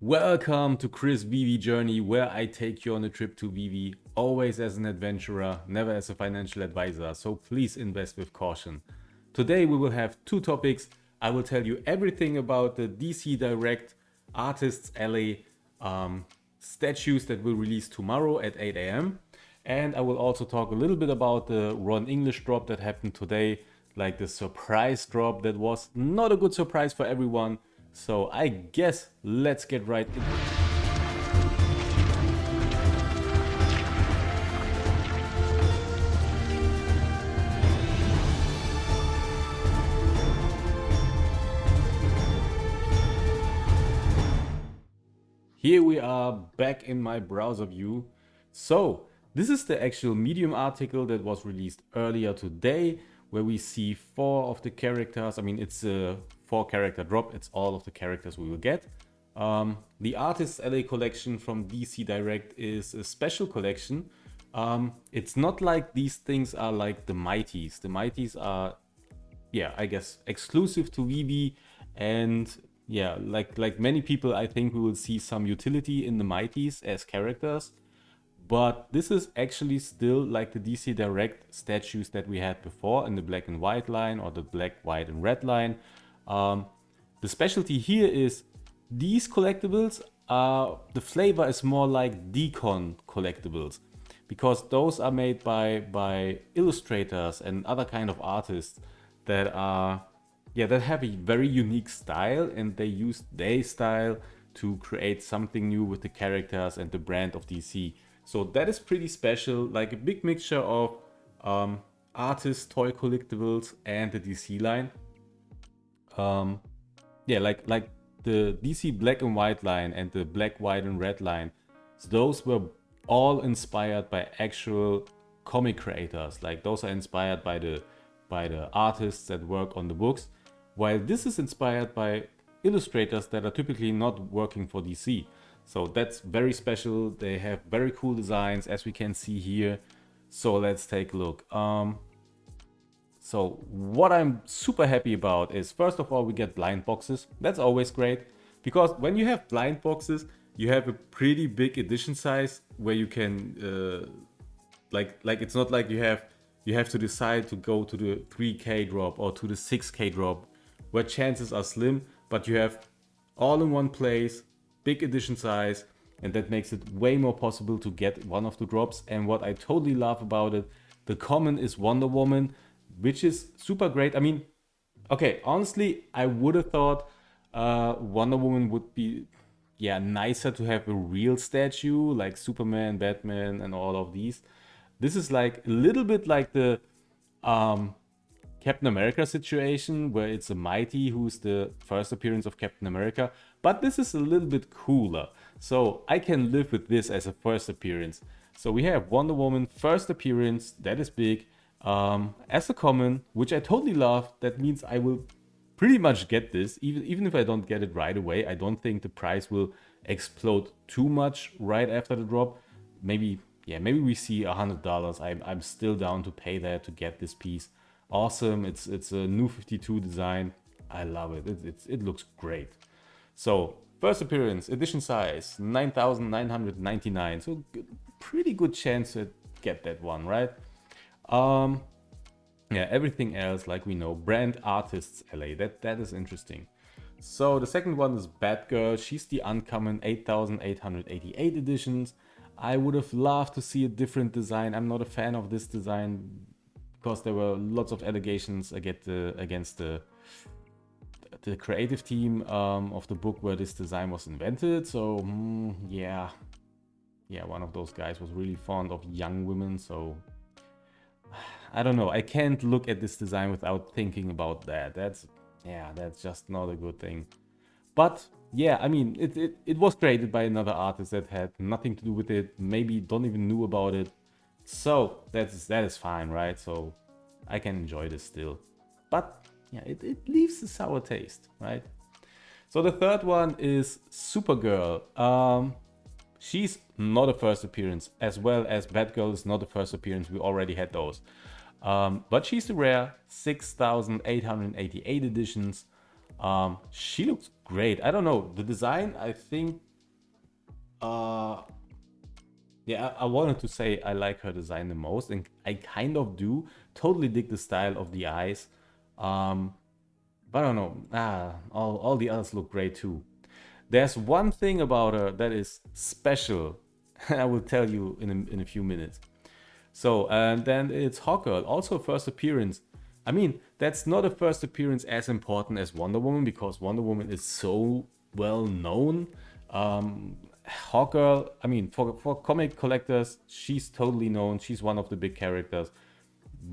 Welcome to Chris Veve Journey, where I take you on a trip to Veve, always as an adventurer, never as a financial advisor, so please invest with caution. Today we will have two topics. I will tell you everything about the DC Direct Artists Alley statues that will release tomorrow at 8 a.m. And I will also talk a little bit about the Ron English drop that happened today, like the surprise drop that was not a good surprise for everyone. So I guess let's get right into it. Here we are back in my browser view. So this is the actual Medium article that was released earlier today, where we see four of the characters. I mean, it's a 4-character drop. It's all of the characters we will get. The Artists Alley collection from DC Direct is a special collection. It's not like these things are like the Mighties. The Mighties are, yeah, I guess exclusive to Veve, and yeah, like many people, I think we will see some utility in the Mighties as characters. But this is actually still like the DC Direct statues that we had before in the black and white line or the black, white, and red line. The specialty here is these collectibles the flavor is more like decon collectibles, because those are made by illustrators and other kind of artists that are, yeah, that have a very unique style, and they use their style to create something new with the characters and the brand of DC. So that is pretty special, like a big mixture of artist toy collectibles and the DC line. Yeah, like the DC black and white line and the black, white, and red line, those were all inspired by actual comic creators. Like those are inspired by the artists that work on the books, while this is inspired by illustrators that are typically not working for DC. So that's very special. They have very cool designs, as we can see here. So let's take a look. So what I'm super happy about is, first of all, we get blind boxes. That's always great, because when you have blind boxes, you have a pretty big edition size where you can like it's not like you have to decide to go to the 3K drop or to the 6K drop, where chances are slim, but you have all in one place, big edition size, and that makes it way more possible to get one of the drops. And what I totally love about it, the common is Wonder Woman, which is super great. I mean, okay, honestly, I would have thought Wonder Woman would be, yeah, nicer to have a real statue like Superman, Batman, and all of these. This is like a little bit like the Captain America situation, where it's a Mighty who's the first appearance of Captain America, but this is a little bit cooler. So I can live with this as a first appearance. So we have Wonder Woman first appearance, that is big. As a common, which I totally love. That means I will pretty much get this, even if I don't get it right away. I don't think the price will explode too much right after the drop. Maybe, yeah, maybe we see $100. I'm still down to pay that to get this piece. Awesome. It's a new 52 design. I love it. It looks great. So first appearance, edition size 9,999. So pretty good chance to get that one, right? Yeah, everything else, like we know, brand Artists Alley. That is interesting. So the second one is Batgirl. She's the uncommon 8,888 editions. I would have loved to see a different design. I'm not a fan of this design because there were lots of allegations against the creative team of the book where this design was invented. So yeah, one of those guys was really fond of young women. So I don't know. I can't look at this design without thinking about that. That's just not a good thing. But yeah, I mean, it was created by another artist that had nothing to do with it. Maybe don't even knew about it. So that is fine, right? So I can enjoy this still. But yeah, it leaves a sour taste, right? So the third one is Supergirl. She's not a first appearance, as well as Batgirl is not a first appearance. We already had those. But she's the rare 6,888 editions. She looks great. I don't know, the design, I think Uh, yeah, I wanted to say I like her design the most, and I kind of do. Totally dig the style of the eyes. Um, but I don't know. All the others look great too. There's one thing about her that is special. I will tell you in a few minutes. So, and then it's Hawkgirl, also first appearance. I mean, that's not a first appearance as important as Wonder Woman because Wonder Woman is so well known. Um, Hawkgirl, I mean, for comic collectors, she's totally known. She's one of the big characters.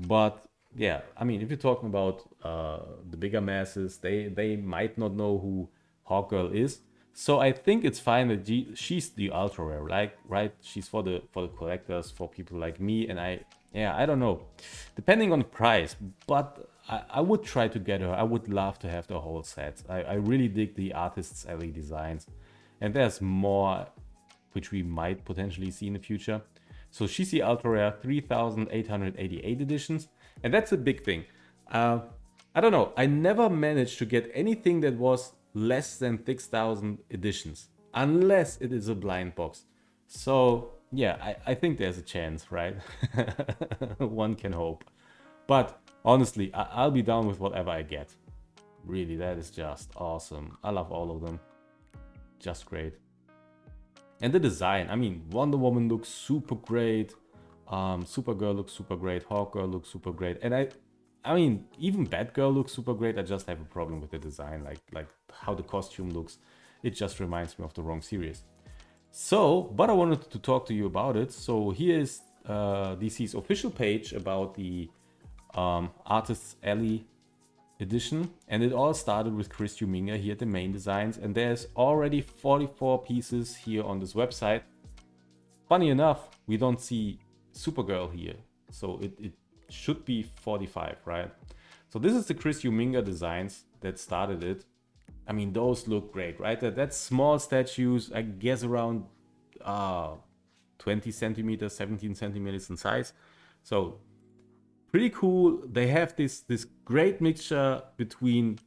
But yeah, I mean, if you're talking about the bigger masses, they might not know who Hawkgirl is. So I think it's fine that she's the ultra rare, right? She's for the collectors, for people like me, and I don't know, depending on the price, but I would try to get her. I would love to have the whole set. I really dig the artist's alley designs, and there's more which we might potentially see in the future. So she's the ultra rare 3888 editions, and that's a big thing. I don't know, I never managed to get anything that was less than 6,000 editions, unless it is a blind box. So yeah, I think there's a chance, right? One can hope. But honestly, I'll be down with whatever I get. Really, that is just awesome. I love all of them. Just great. And the design, I mean, Wonder Woman looks super great. Supergirl looks super great. Hawkgirl looks super great. And I mean, even Batgirl looks super great. I just have a problem with the design, like how the costume looks. It just reminds me of the wrong series. So, but I wanted to talk to you about it. So here is DC's official page about the Artist's Alley edition, and it all started with Chris Huminga here at the main designs, and there's already 44 pieces here on this website. Funny enough, we don't see Supergirl here, so it should be 45, right? So this is the Chris Huminga designs that started it. I mean, those look great, right? That's small statues, I guess around 20 centimeters, 17 centimeters in size. So pretty cool. They have this great mixture between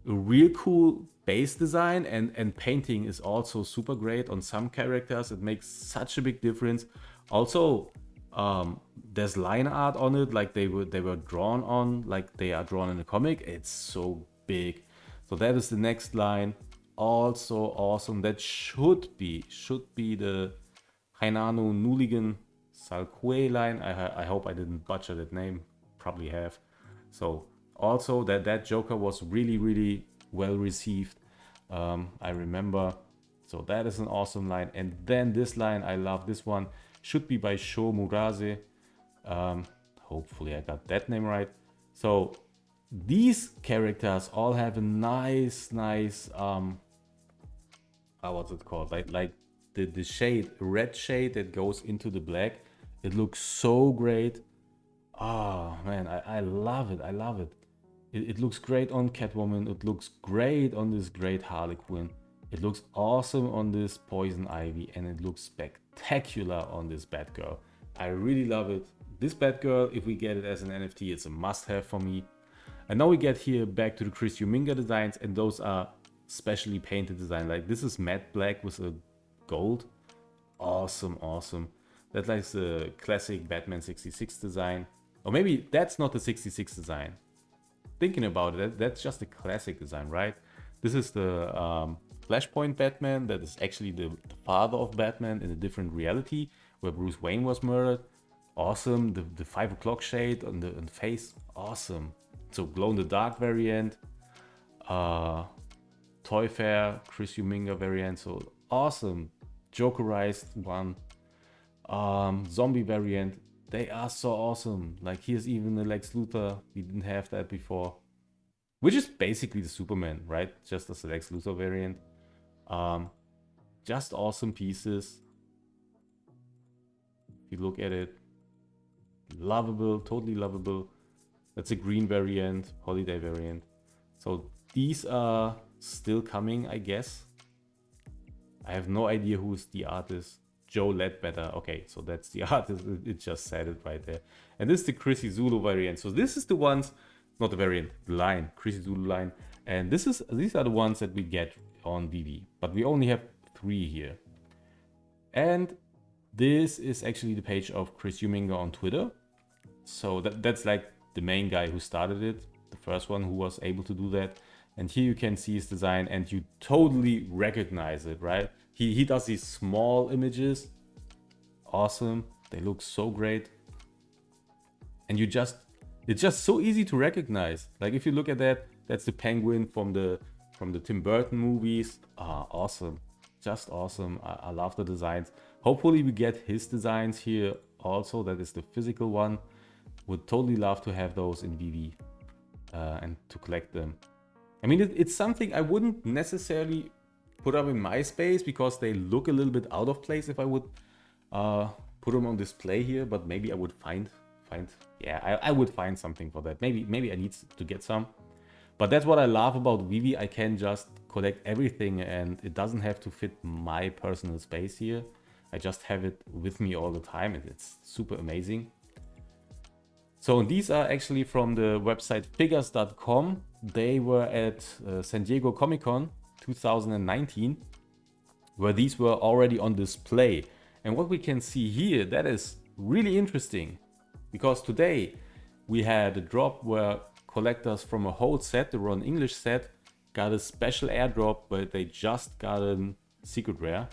a real cool base design and painting is also super great on some characters. It makes such a big difference. Also, there's line art on it, like they were drawn on, like they are drawn in a comic. It's so big. So that is the next line. Also awesome. That should be the Hainano Nuligan Salque line. I hope I didn't butcher that name. Probably have. So also that Joker was really well received. I remember. So that is an awesome line. And then this line, I love this one. Should be by Sho Murase. Hopefully I got that name right. So these characters all have a nice what's it called? Like the shade, red shade that goes into the black. It looks so great. Oh man, I love it. I love it. It looks great on Catwoman. It looks great on this great Harley Quinn. It looks awesome on this Poison Ivy, and it looks spectacular on this Batgirl. I really love it. This Batgirl, if we get it as an NFT, it's a must-have for me. And now we get here back to the Chris Huminga designs, and those are specially painted design. Like this is matte black with a gold. Awesome. That's like the classic Batman 66 design. Or maybe that's not the 66 design. Thinking about it, that's just a classic design, right? This is the Flashpoint Batman that is actually the father of Batman in a different reality where Bruce Wayne was murdered. Awesome. The 5 o'clock shade on the face. Awesome. So glow in the dark variant. Toy Fair, Chris Huminga variant. So awesome. Jokerized one. Zombie variant. They are so awesome. Like here's even the Lex Luthor. We didn't have that before. Which is basically the Superman, right? Just as the Lex Luthor variant. Just awesome pieces. If you look at it. Lovable, totally lovable. That's a green variant, holiday variant. So these are still coming, I guess. I have no idea who's the artist. Joe Ledbetter. Okay, so that's the artist. It just said it right there. And this is the Chrissy Zulu variant. So this is the ones, not the variant, the line, Chrissy Zulu line. And these are the ones that we get on Veve. But we only have 3 here. And this is actually the page of Chris Huminger on Twitter. So that's like the main guy who started it, the first one who was able to do that. And here you can see his design and you totally recognize it, right? He does these small images. Awesome. They look so great. And it's just so easy to recognize. Like if you look at that, that's the penguin from the Tim Burton movies. Awesome. Just awesome. I love the designs. Hopefully we get his designs here also. That is the physical one. Would totally love to have those in Veve and to collect them. I mean, it's something I wouldn't necessarily put up in my space because they look a little bit out of place if I would put them on display here. But maybe I would I would find something for that. Maybe I need to get some. But that's what I love about Veve. I can just collect everything and it doesn't have to fit my personal space here. I just have it with me all the time and it's super amazing. So these are actually from the website figures.com. They were at San Diego Comic-Con 2019, where these were already on display. And what we can see here, that is really interesting. Because today we had a drop where collectors from a whole set, the Ron English set, got a special airdrop where they just got a secret rare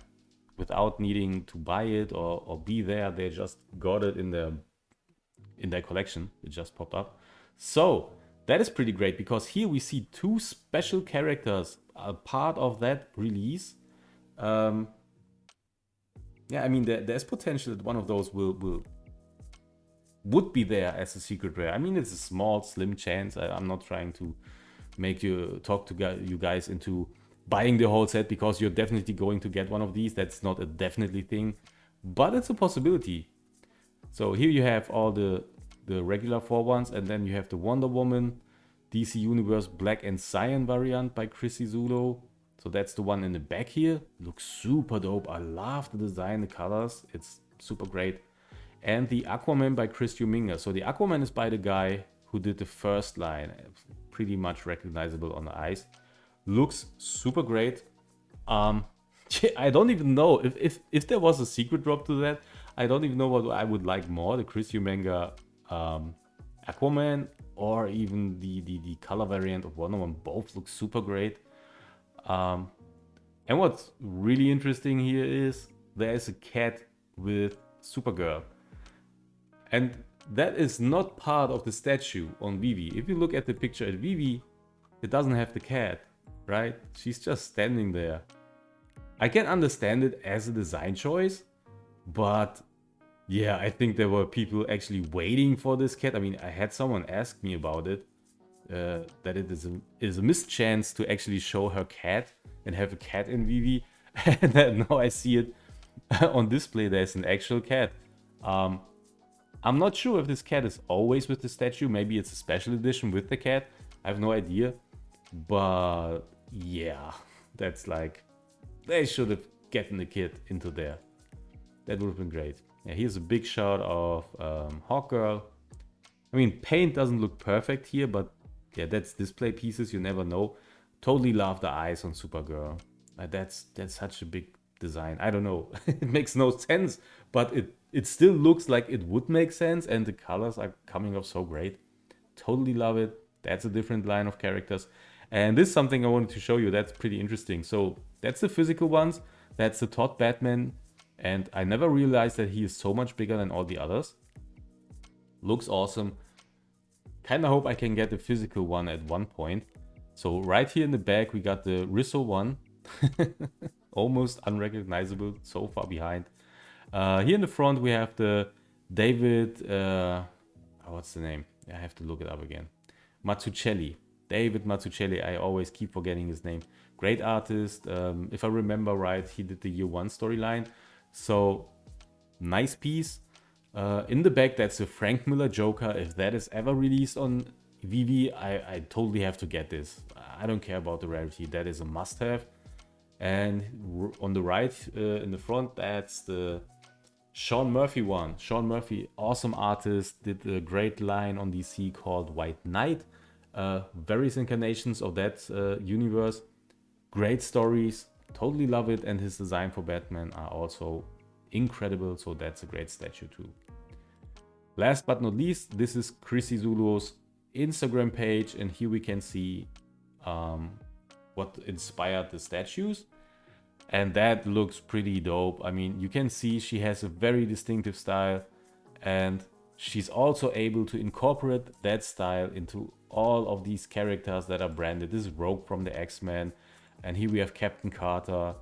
without needing to buy it or be there. They just got it in their collection. It just popped up. So that is pretty great because here we see two special characters are part of that release. Yeah, I mean there's potential that one of those would be there as a secret rare. I mean it's a small slim chance. I'm not trying to make you you guys into buying the whole set because you're definitely going to get one of these. That's not a definitely thing, but it's a possibility. So here you have all the regular 4 ones, and then you have the Wonder Woman DC Universe Black and Cyan variant by Chrissy Zulu. So that's the one in the back here. Looks super dope. I love the design, the colors. It's super great. And the Aquaman by Chris Huminger. So the Aquaman is by the guy who did the first line. Pretty much recognizable on the eyes. Looks super great. I don't even know if there was a secret drop to that. I don't even know what I would like more, the Chris Huminger Aquaman or even the color variant of Wonder Woman. Both look super great. And what's really interesting here is there is a cat with Supergirl. And that is not part of the statue on Veve. If you look at the picture at Veve, it doesn't have the cat, right? She's just standing there. I can understand it as a design choice, but yeah, I think there were people actually waiting for this cat. I mean, I had someone ask me about it, that it is a mischance to actually show her cat and have a cat in Veve. And then now I see it on display, there's an actual cat. I'm not sure if this cat is always with the statue. Maybe it's a special edition with the cat. I have no idea. But yeah, that's like, they should have gotten the kid into there. That would have been great. Yeah, here's a big shot of Hawkgirl. I mean, paint doesn't look perfect here, but yeah, that's display pieces. You never know. Totally love the eyes on Supergirl. That's such a big design. I don't know. It makes no sense, but it still looks like it would make sense, and the colors are coming off so great. Totally love it. That's a different line of characters. And this is something I wanted to show you. That's pretty interesting. So that's the physical ones. That's the Todd Batman. And I never realized that he is so much bigger than all the others. Looks awesome. Kinda hope I can get the physical one at one point. So right here in the back we got the Rizzo one. Almost unrecognizable, so far behind. Here in the front we have the David, what's the name? I have to look it up again. Mazzucchelli. David Mazzucchelli, I always keep forgetting his name. Great artist. If I remember right, he did the Year One storyline. So, nice piece. In the back, that's a Frank Miller Joker. If that is ever released on Veve, I totally have to get this. I don't care about the rarity. That is a must-have. And on the right, in the front, that's the Sean Murphy one. Sean Murphy, awesome artist, did a great line on DC called White Knight. Various incarnations of that universe. Great stories. Totally love it. And his design for Batman are also incredible. So that's a great statue too. Last but not least, this is Chrissy Zulu's Instagram page, and here we can see what inspired the statues. And that looks pretty dope. I mean, you can see she has a very distinctive style, and she's also able to incorporate that style into all of these characters that are branded. This is Rogue from the X-Men, and here we have Captain Carter.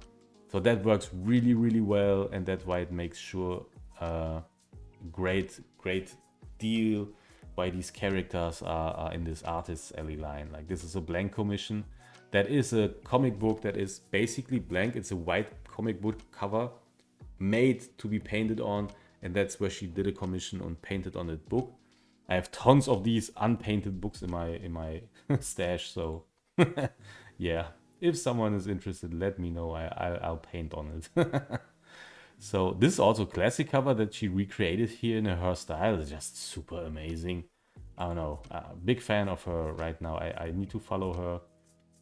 So that works really, really well, and that's why it makes sure great deal why these characters are in this Artist's Alley line. Like, this is a blank commission. That is a comic book that is basically blank. It's a white comic book cover made to be painted on, and that's where she did a commission on painted on that book. I have tons of these unpainted books in my stash, so yeah, if someone is interested, let me know. I'll paint on it. So this is also a classic cover that she recreated here in her style. It's just super amazing. I don't know, big fan of her right now. I need to follow her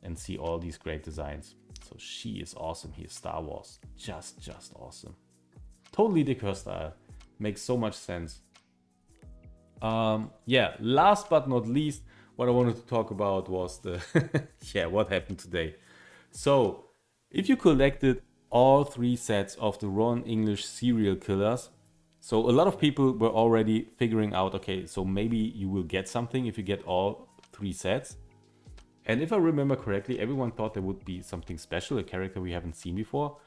and see all these great designs. So she is awesome here. Star Wars, just awesome. Totally dig her style. Makes so much sense. Yeah, last but not least, what I wanted to talk about was the yeah, what happened today. So if you collected all 3 sets of the Ron English serial killers, so a lot of people were already figuring out, okay, so maybe you will get something if you get all 3 sets. And if I remember correctly, everyone thought there would be something special, a character we haven't seen before.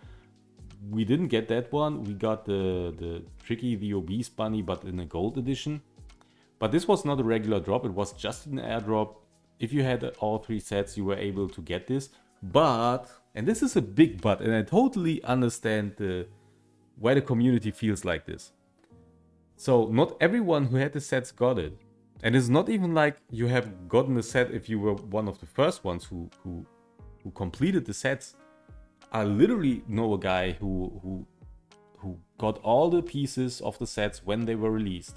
We didn't get that one. We got the Tricky the Obese Bunny, but in a gold edition. But this was not a regular drop, it was just an airdrop. If you had all 3 sets, you were able to get this. But, and this is a big but, and I totally understand why the community feels like this. So not everyone who had the sets got it. And it's not even like you have gotten a set if you were one of the first ones who completed the sets. I literally know a guy who got all the pieces of the sets when they were released.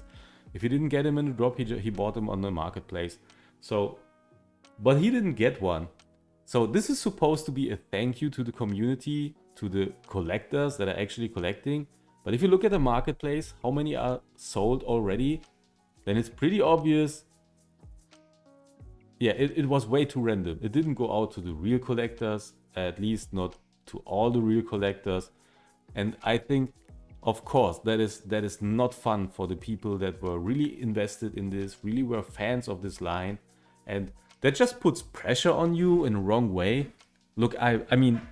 If he didn't get them in the drop, he bought them on the marketplace. So, but he didn't get one. So this is supposed to be a thank you to the community, to the collectors that are actually collecting. But if you look at the marketplace, how many are sold already? Then it's pretty obvious. Yeah, it was way too random. It didn't go out to the real collectors, at least not to all the real collectors. And I think, of course, that is not fun for the people that were really invested in this, really were fans of this line. And that just puts pressure on you in the wrong way. Look, I mean,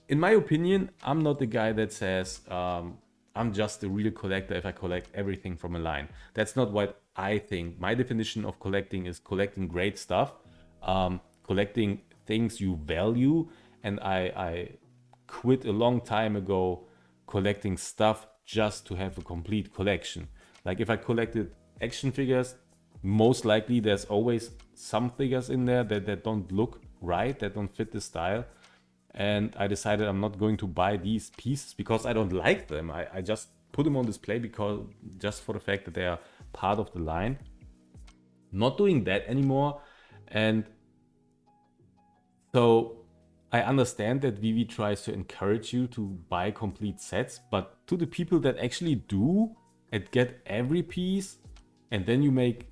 in my opinion, I'm not the guy that says, I'm just a real collector if I collect everything from a line. That's not what I think. My definition of collecting is collecting great stuff, collecting things you value, and I quit a long time ago collecting stuff just to have a complete collection. Like if I collected action figures, most likely there's always some figures in there that don't look right, that don't fit the style. And I decided I'm not going to buy these pieces because I don't like them. I just put them on display because just for the fact that they are part of the line. Not doing that anymore. And so I understand that Veve tries to encourage you to buy complete sets, but to the people that actually do and get every piece, and then you make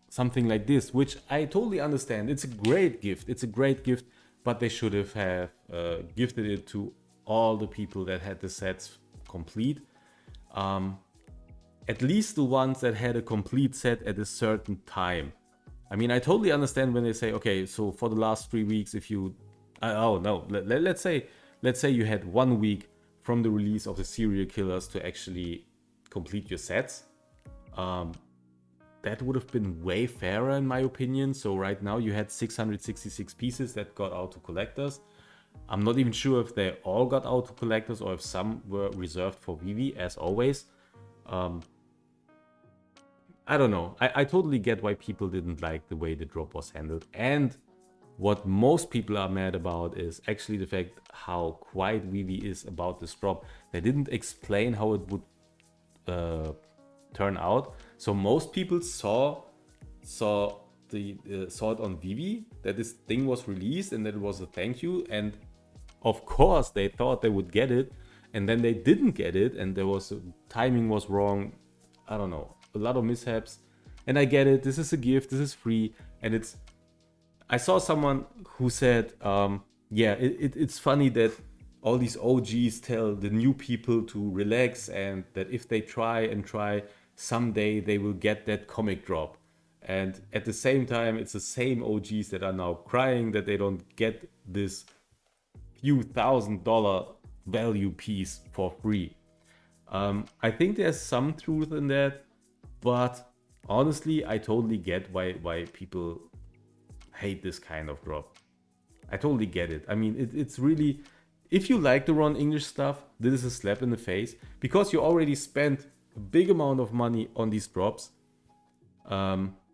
something like this, which I totally understand. It's a great gift. It's a great gift. But they should have gifted it to all the people that had the sets complete. At least the ones that had a complete set at a certain time. I mean, I totally understand when they say, okay, so for the last 3 weeks, if you... oh, no. Let's say you had 1 week from the release of the serial killers to actually complete your sets. That would have been way fairer in my opinion. So right now you had 666 pieces that got out to collectors. I'm not even sure if they all got out to collectors or if some were reserved for Veve, as always. I don't know. I totally get why people didn't like the way the drop was handled. And what most people are mad about is actually the fact how quiet Veve is about this drop. They didn't explain how it would turn out. So most people saw it on Veve that this thing was released and that it was a thank you, and of course they thought they would get it, and then they didn't get it, and there was timing was wrong. I don't know, a lot of mishaps. And I get it. This is a gift. This is free, and it's. I saw someone who said, "Yeah, it's funny that all these OGs tell the new people to relax, and that if they try and try, someday they will get that comic drop." And at the same time, it's the same OGs that are now crying that they don't get this few $1,000 value piece for free. I think there's some truth in that, but honestly, I totally get why people hate this kind of drop. I totally get it. I mean, it's really, if you like the Ron English stuff, this is a slap in the face, because you already spent a big amount of money on these drops,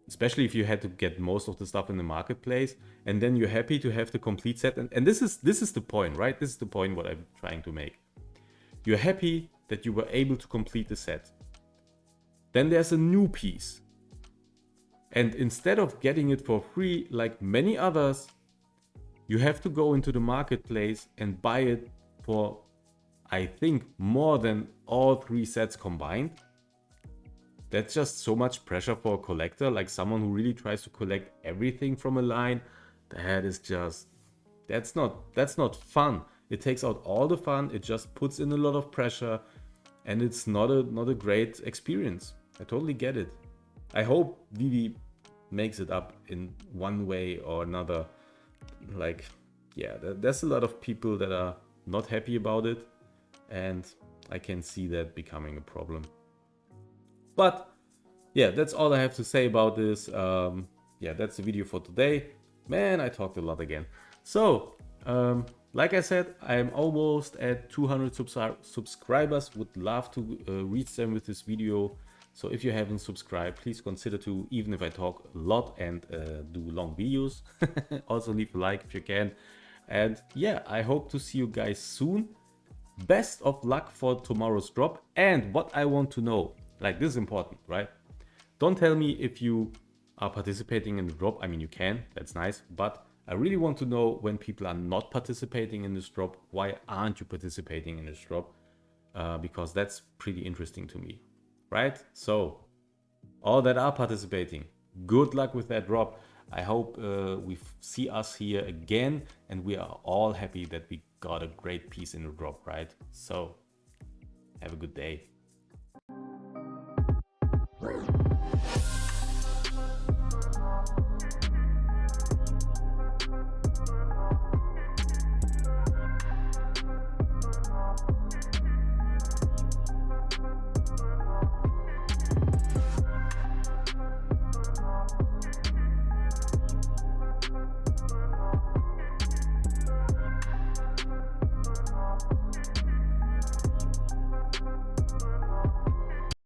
especially if you had to get most of the stuff in the marketplace, and then you're happy to have the complete set. And this is the point, right? This is the point what I'm trying to make. You're happy that you were able to complete the set. Then there's a new piece. And instead of getting it for free like many others, you have to go into the marketplace and buy it for, I think, more than all 3 sets combined. That's just so much pressure for a collector, like someone who really tries to collect everything from a line. That is just, that's not fun. It takes out all the fun. It just puts in a lot of pressure, and it's not a great experience. I totally get it. I hope Veve makes it up in one way or another. Like, yeah, there's a lot of people that are not happy about it, and I can see that becoming a problem. But yeah, that's all I have to say about this. Yeah, that's the video for today. Man, I talked a lot again. So, like I said, I'm almost at 200 subscribers. Would love to reach them with this video. So if you haven't subscribed, please consider to, even if I talk a lot and do long videos. Also leave a like if you can. And yeah, I hope to see you guys soon. Best of luck for tomorrow's drop. And what I want to know, like, this is important, right? Don't tell me if you are participating in the drop. I mean, you can, that's nice. But I really want to know, when people are not participating in this drop, why aren't you participating in this drop? Because that's pretty interesting to me. Right? So, all that are participating, good luck with that drop. I hope we see us here again, and we are all happy that we got a great piece in the drop, right? So, have a good day.